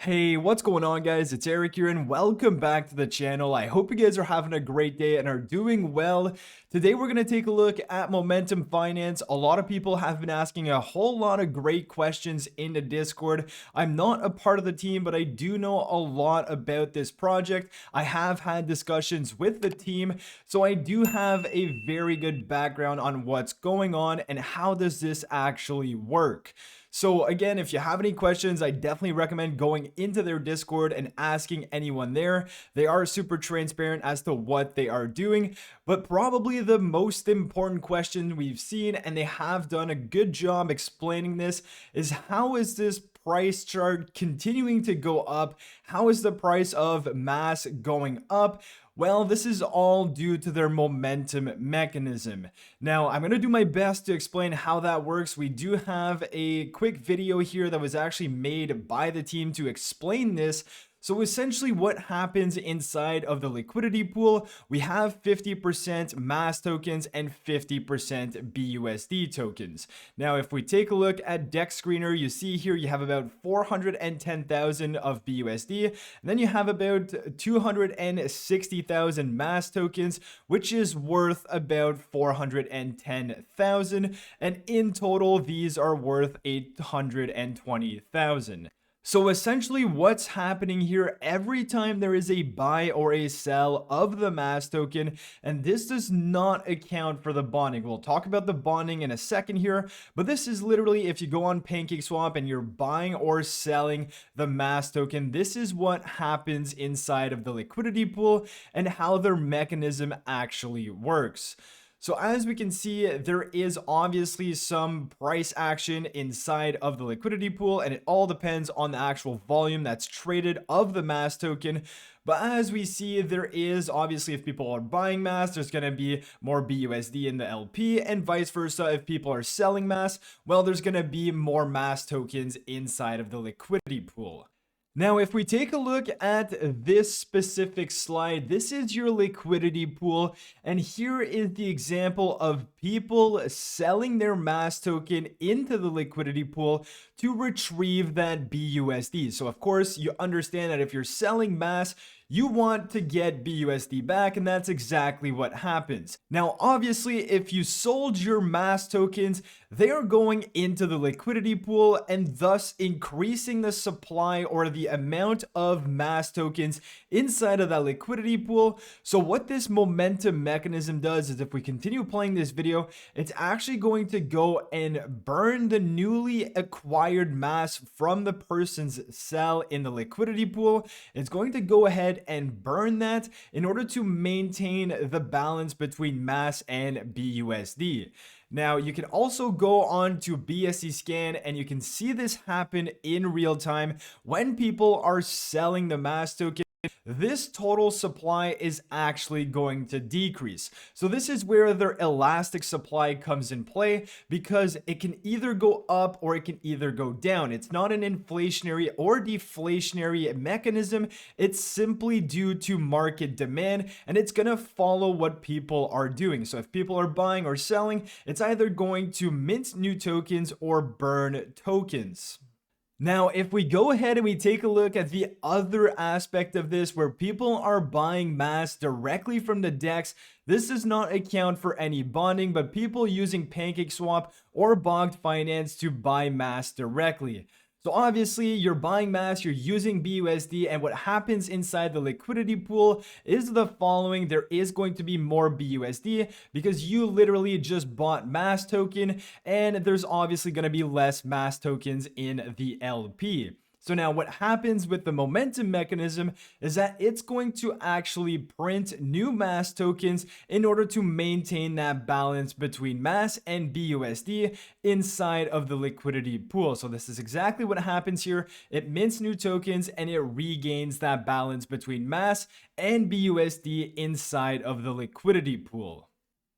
Hey, what's going on, guys? It's Eric here and welcome back to the channel. I hope you guys are having a great day and are doing well. Today we're going to take a look at Momentum Finance. A lot of people have been asking a whole lot of great questions in the Discord. I'm not a part of the team, but I do know a lot about this project. I have had discussions with the team, so I do have a very good background on what's going on and how does this actually work. So again, if you have any questions, I definitely recommend going into their Discord and asking anyone there. They are super transparent as to what they are doing, but probably the most important question we've seen, and they have done a good job explaining this, is how is this price chart continuing to go up? How is the price of mass going up? Well, this is all due to their momentum mechanism. Now, I'm going to do my best to explain how that works. We do have a quick video here that was actually made by the team to explain this. So essentially what happens inside of the liquidity pool, we have 50% mass tokens and 50% BUSD tokens. Now, if we take a look at Deck Screener, you see here you have about 410,000 of BUSD, and then you have about 260,000 mass tokens, which is worth about 410,000, and in total, these are worth 820,000. So essentially what's happening here, every time there is a buy or a sell of the mass token, and this does not account for the bonding. We'll talk about the bonding in a second here, but this is literally if you go on PancakeSwap and you're buying or selling the mass token, this is what happens inside of the liquidity pool and how their mechanism actually works. So as we can see, there is obviously some price action inside of the liquidity pool, and it all depends on the actual volume that's traded of the mass token. But as we see, there is obviously, if people are buying mass, there's going to be more BUSD in the LP, and vice versa. If people are selling mass, well, there's going to be more mass tokens inside of the liquidity pool. Now, if we take a look at this specific slide, this is your liquidity pool, and here is the example of people selling their mass token into the liquidity pool to retrieve that BUSD. So of course, you understand that if you're selling mass, you want to get BUSD back, and that's exactly what happens. Now, obviously, if you sold your mass tokens, they are going into the liquidity pool and thus increasing the supply or the amount of mass tokens inside of that liquidity pool. So what this momentum mechanism does is, if we continue playing this video, it's actually going to go and burn the newly acquired mass from the person's sell in the liquidity pool. It's going to go ahead and burn that in order to maintain the balance between mass and BUSD. Now, you can also go on to BscScan and you can see this happen in real time when people are selling the mass token. This total supply is actually going to decrease. So this is where their elastic supply comes in play, because it can either go up or it can either go down. It's not an inflationary or deflationary mechanism. It's simply due to market demand, and it's going to follow what people are doing. So if people are buying or selling, it's either going to mint new tokens or burn tokens. Now, if we go ahead and we take a look at the other aspect of this, where people are buying mass directly from the DEX, this does not account for any bonding, but people using PancakeSwap or Bogged Finance to buy mass directly. So obviously you're buying mass, you're using BUSD, and what happens inside the liquidity pool is the following. There is going to be more BUSD because you literally just bought mass token, and there's obviously going to be less mass tokens in the LP. So now what happens with the momentum mechanism is that it's going to actually print new mass tokens in order to maintain that balance between mass and BUSD inside of the liquidity pool. So this is exactly what happens here. It mints new tokens and it regains that balance between mass and BUSD inside of the liquidity pool.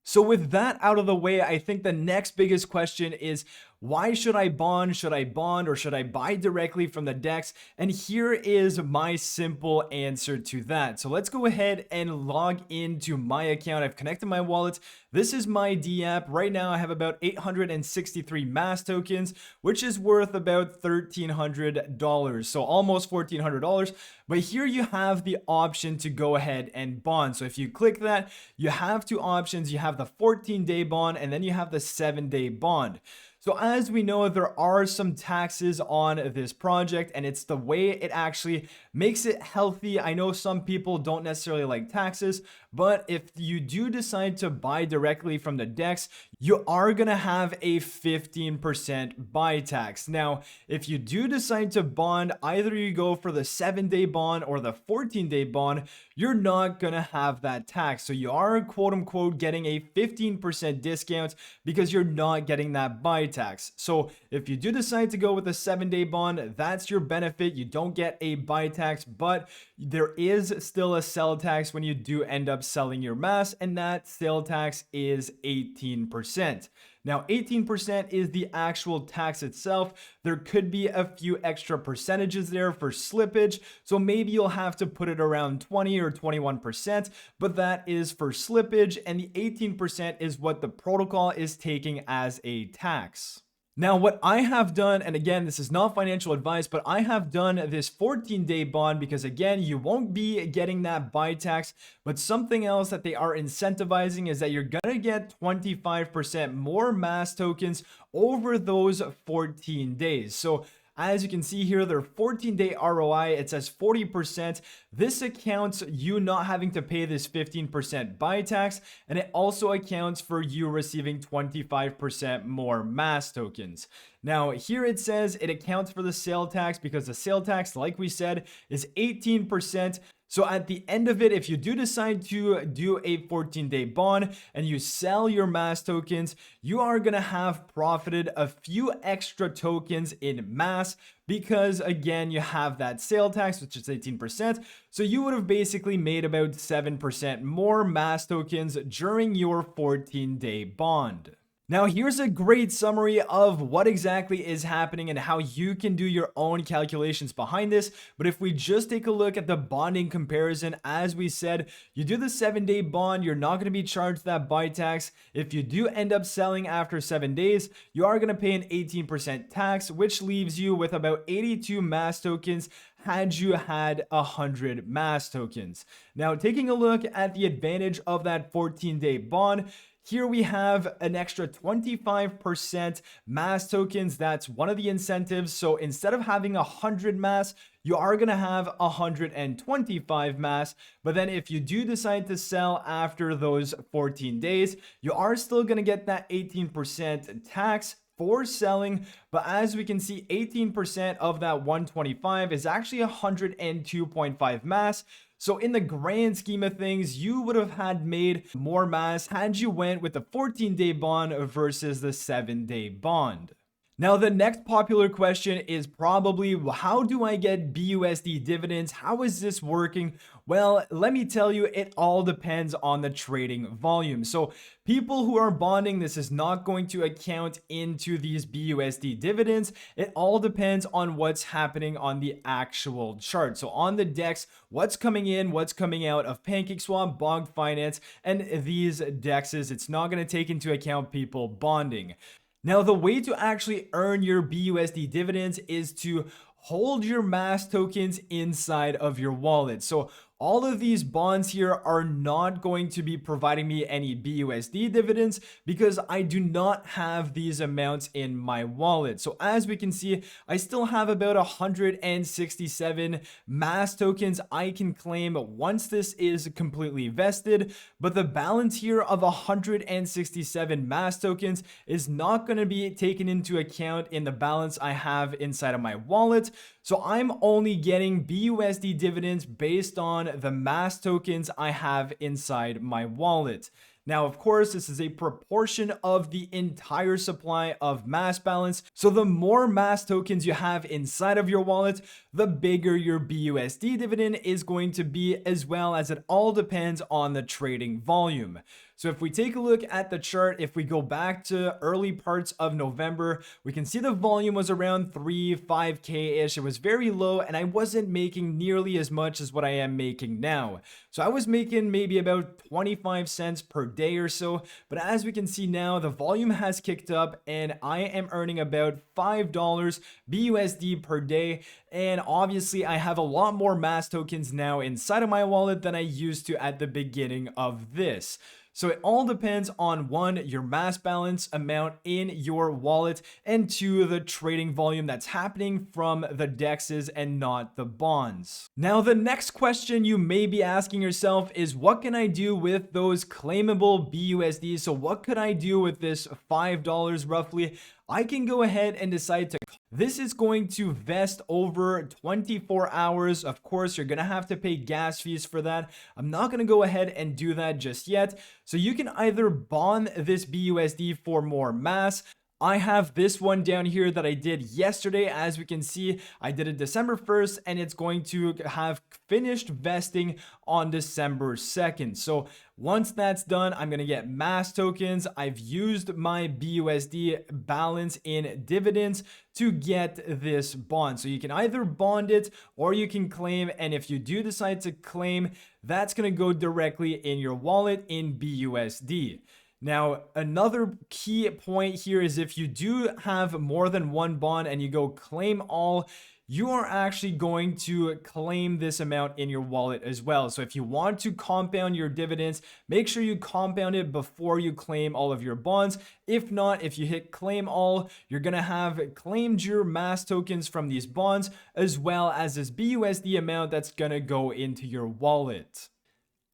So with that out of the way, I think the next biggest question is, why should I bond? Should I bond or should I buy directly from the DEX? And here is my simple answer to that. So let's go ahead and log into my account. I've connected my wallet. This is my D app. Right now I have about 863 mass tokens, which is worth about $1,300. So almost $1,400. But here you have the option to go ahead and bond. So if you click that, you have two options. You have the 14-day bond and then you have the 7-day bond. So as we know, there are some taxes on this project, and it's the way it actually makes it healthy. I know some people don't necessarily like taxes, but if you do decide to buy directly from the DEX, you are going to have a 15% buy tax. Now, if you do decide to bond, either you go for the 7-day bond or the 14-day bond, you're not going to have that tax. So you are quote unquote getting a 15% discount because you're not getting that buy tax. So if you do decide to go with a 7-day bond, that's your benefit. You don't get a buy tax, but there is still a sell tax when you do end up selling your mass, and that sale tax is 18%. Now, 18% is the actual tax itself. There could be a few extra percentages there for slippage, so maybe you'll have to put it around 20 or 21%, but that is for slippage, and the 18% is what the protocol is taking as a tax. Now, what I have done, and again, this is not financial advice, but I have done this 14-day bond because, again, you won't be getting that buy tax, but something else that they are incentivizing is that you're going to get 25% more mass tokens over those 14 days. So as you can see here, their 14-day ROI, it says 40%. This accounts you not having to pay this 15% buy tax, and it also accounts for you receiving 25% more mass tokens. Now, here it says it accounts for the sale tax because the sale tax, like we said, is 18%. So at the end of it, if you do decide to do a 14-day bond and you sell your mass tokens, you are going to have profited a few extra tokens in mass because, again, you have that sale tax, which is 18%. So you would have basically made about 7% more mass tokens during your 14-day bond. Now, here's a great summary of what exactly is happening and how you can do your own calculations behind this. But if we just take a look at the bonding comparison, as we said, you do the 7-day bond, you're not going to be charged that buy tax. If you do end up selling after 7 days, you are going to pay an 18% tax, which leaves you with about 82 mass tokens had you had 100 mass tokens. Now, taking a look at the advantage of that 14-day bond, here we have an extra 25% mass tokens. That's one of the incentives. So instead of having 100 mass, you are going to have 125 mass. But then if you do decide to sell after those 14 days, you are still going to get that 18% tax for selling. But as we can see, 18% of that 125 is actually 102.5 mass. So in the grand scheme of things, you would have had made more mass had you went with the 14-day bond versus the 7-day bond. Now, the next popular question is probably, how do I get BUSD dividends? How is this working? Well, let me tell you, it all depends on the trading volume. So people who are bonding, this is not going to account into these BUSD dividends. It all depends on what's happening on the actual chart. So on the DEX, what's coming in, what's coming out of PancakeSwap, Bog Finance, and these DEXs, it's not going to take into account people bonding. Now, the way to actually earn your BUSD dividends is to hold your mass tokens inside of your wallet. So all of these bonds here are not going to be providing me any BUSD dividends because I do not have these amounts in my wallet. So as we can see, I still have about 167 mass tokens I can claim once this is completely vested. But the balance here of 167 mass tokens is not going to be taken into account in the balance I have inside of my wallet. So I'm only getting BUSD dividends based on the mass tokens I have inside my wallet. Now, of course, this is a proportion of the entire supply of mass balance. So the more mass tokens you have inside of your wallet, the bigger your BUSD dividend is going to be, as well as it all depends on the trading volume. So if we take a look at the chart, if we go back to early parts of November, we can see the volume was around 5K-ish. It was very low, and I wasn't making nearly as much as what I am making now. So I was making maybe about 25 cents per day or so, but as we can see now, the volume has kicked up and I am earning about $5 BUSD per day. And obviously I have a lot more MAS tokens now inside of my wallet than I used to at the beginning of this. So it all depends on one, your MAS balance amount in your wallet, and two, the trading volume that's happening from the DEXs and not the bonds. Now, the next question you may be asking yourself is, what can I do with those claimable BUSD? So what could I do with this $5 roughly? I can go ahead and decide to. This is going to vest over 24 hours. Of course, you're going to have to pay gas fees for that. I'm not going to go ahead and do that just yet. So you can either bond this BUSD for more MAS. I have this one down here that I did yesterday. As we can see, I did it December 1st and it's going to have finished vesting on December 2nd. So once that's done, I'm going to get MAS tokens. I've used my BUSD balance in dividends to get this bond. So you can either bond it or you can claim. And if you do decide to claim, that's going to go directly in your wallet in BUSD. Now, another key point here is if you do have more than one bond and you go claim all, you are actually going to claim this amount in your wallet as well. So if you want to compound your dividends, make sure you compound it before you claim all of your bonds. If not, if you hit claim all, you're going to have claimed your MAS tokens from these bonds, as well as this BUSD amount that's going to go into your wallet.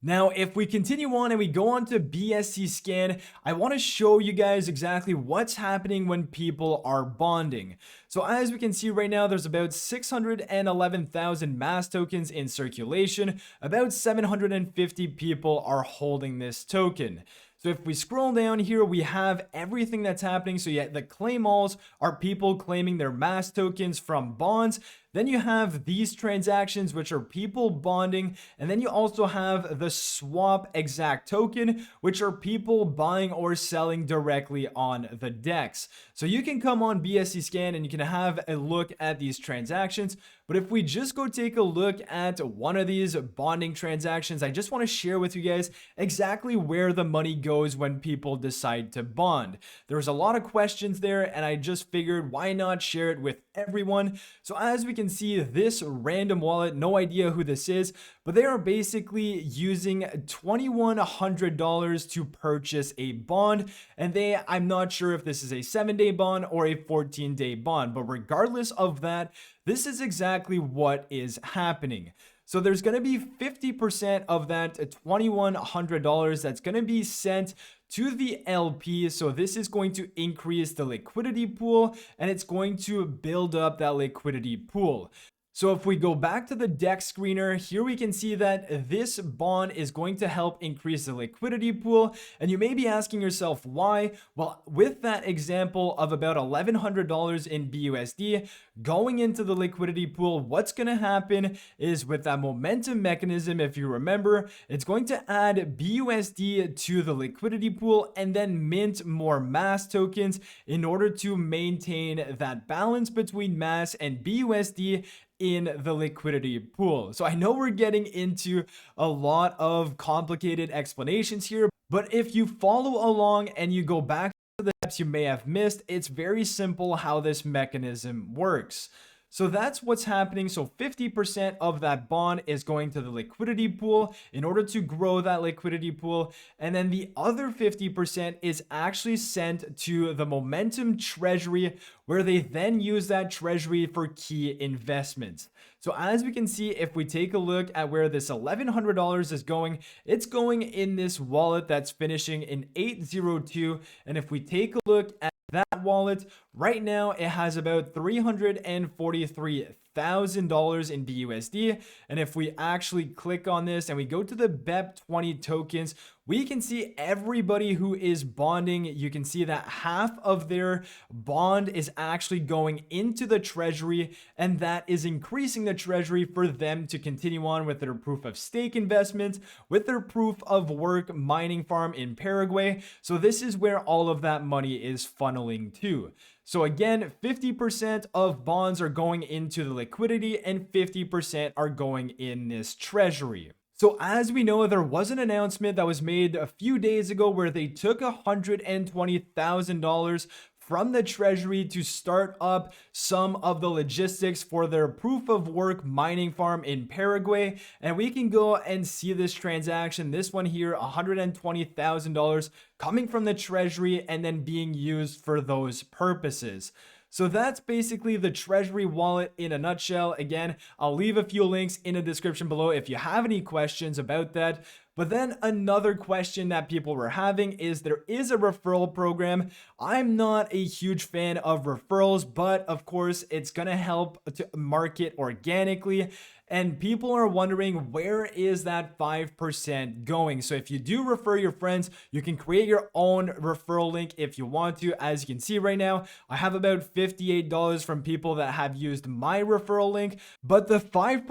Now, if we continue on and we go on to BscScan, I want to show you guys exactly what's happening when people are bonding. So as we can see right now, there's about 611,000 MAS tokens in circulation. About 750 people are holding this token. So if we scroll down here, we have everything that's happening. So yeah, the claim alls are people claiming their MAS tokens from bonds. Then you have these transactions, which are people bonding. And then you also have the swap exact token, which are people buying or selling directly on the DEX. So you can come on BscScan and you can have a look at these transactions. But if we just go take a look at one of these bonding transactions, I just want to share with you guys exactly where the money goes when people decide to bond. There's a lot of questions there, and I just figured why not share it with everyone. So as we can see, this random wallet, no idea who this is, but they are basically using $2,100 to purchase a bond. And I'm not sure if this is a 7-day bond or a 14-day bond, but regardless of that, this is exactly what is happening. So there's going to be 50% of that $2,100 that's going to be sent to the LP. So this is going to increase the liquidity pool and it's going to build up that liquidity pool. So if we go back to the DEX screener, here we can see that this bond is going to help increase the liquidity pool. And you may be asking yourself why? Well, with that example of about $1,100 in BUSD going into the liquidity pool, what's going to happen is with that momentum mechanism, if you remember, it's going to add BUSD to the liquidity pool and then mint more MAS tokens in order to maintain that balance between MAS and BUSD in the liquidity pool. So I know we're getting into a lot of complicated explanations here, but if you follow along and you go back to the steps you may have missed, it's very simple how this mechanism works. So that's what's happening. So 50% of that bond is going to the liquidity pool in order to grow that liquidity pool. And then the other 50% is actually sent to the momentum treasury, where they then use that treasury for key investments. So as we can see, if we take a look at where this $1,100 is going, it's going in this wallet that's finishing in 802. And if we take a look at that wallet, right now it has about $343,000 in BUSD. And if we actually click on this and we go to the BEP20 tokens, we can see everybody who is bonding. You can see that half of their bond is actually going into the treasury, and that is increasing the treasury for them to continue on with their proof of stake investments, with their proof of work mining farm in Paraguay. So this is where all of that money is funneling to. So again, 50% of bonds are going into the liquidity and 50% are going in this treasury. So as we know, there was an announcement that was made a few days ago where they took $120,000 from the treasury to start up some of the logistics for their proof of work mining farm in Paraguay. And we can go and see this transaction, this one here, $120,000 coming from the treasury and then being used for those purposes. So that's basically the treasury wallet in a nutshell. Again, I'll leave a few links in the description below if you have any questions about that. But then another question that people were having is there is a referral program. I'm not a huge fan of referrals, but of course it's going to help to market organically. And people are wondering, where is that 5% going? So if you do refer your friends, you can create your own referral link if you want to. As you can see right now, I have about $58 from people that have used my referral link. But the 5%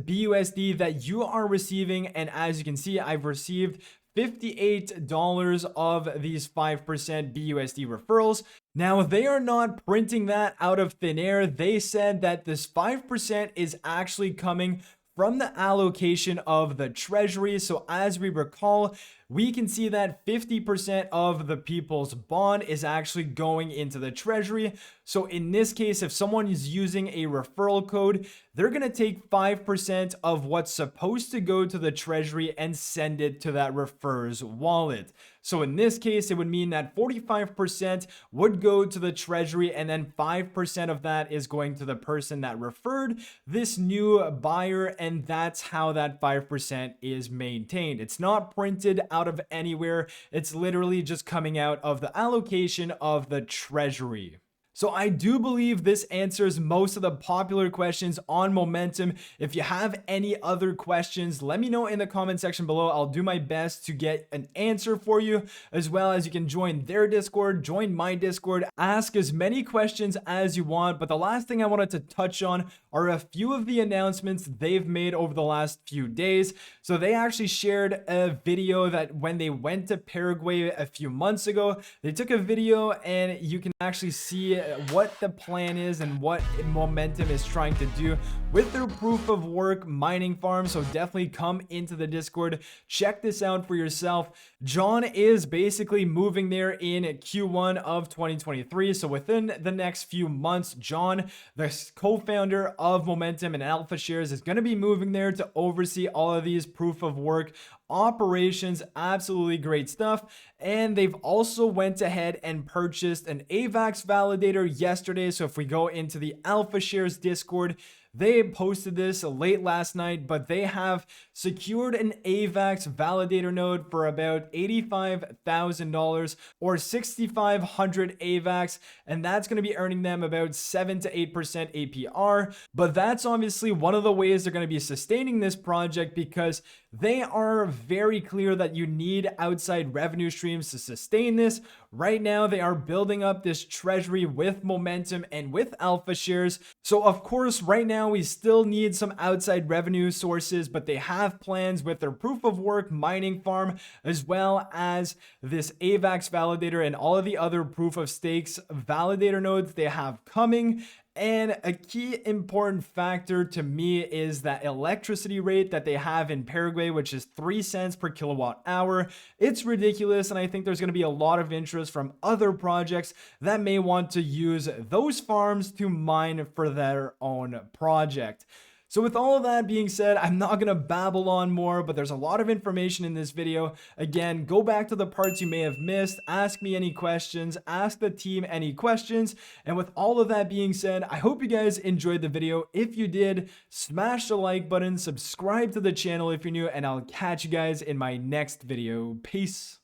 BUSD that you are receiving, and as you can see, I've received $58 of these 5% BUSD referrals. Now, they are not printing that out of thin air. They said that this 5% is actually coming from the allocation of the treasury. So as we recall, we can see that 50% of the people's bond is actually going into the treasury. So in this case, if someone is using a referral code, they're going to take 5% of what's supposed to go to the treasury and send it to that referr's wallet. So in this case, it would mean that 45% would go to the treasury, and then 5% of that is going to the person that referred this new buyer, and that's how that 5% is maintained. It's not printed out of anywhere. It's literally just coming out of the allocation of the treasury. So I do believe this answers most of the popular questions on Momentum. If you have any other questions, let me know in the comment section below. I'll do my best to get an answer for you, as well as you can join their Discord, join my Discord, ask as many questions as you want. But the last thing I wanted to touch on are a few of the announcements they've made over the last few days. So they actually shared a video that when they went to Paraguay a few months ago, they took a video and you can actually see what the plan is and what Momentum is trying to do with their proof of work mining farm. So definitely come into the Discord, check this out for yourself. John is basically moving there in Q1 of 2023. So within the next few months, John, the co-founder of Momentum and Alpha Shares, is going to be moving there to oversee all of these proof of work operations. Absolutely great stuff. And they've also went ahead and purchased an AVAX validator yesterday. So if we go into the Alpha Shares Discord, they posted this late last night, but they have secured an AVAX validator node for about $85,000 or 6,500 AVAX, and that's going to be earning them about 7 to 8% APR. But that's obviously one of the ways they're going to be sustaining this project, because they are very clear that you need outside revenue streams to sustain this. Right now, they are building up this treasury with Momentum and with Alpha Shares. So of course, right now we still need some outside revenue sources, but they have plans with their proof of work mining farm, as well as this AVAX validator and all of the other proof of stakes validator nodes they have coming. And a key important factor to me is that electricity rate that they have in Paraguay, which is 3 cents per kilowatt hour. It's ridiculous, and I think there's going to be a lot of interest from other projects that may want to use those farms to mine for their own project. So with all of that being said, I'm not going to babble on more, but there's a lot of information in this video. Again, go back to the parts you may have missed, ask me any questions, ask the team any questions. And with all of that being said, I hope you guys enjoyed the video. If you did, smash the like button, subscribe to the channel if you're new, and I'll catch you guys in my next video. Peace.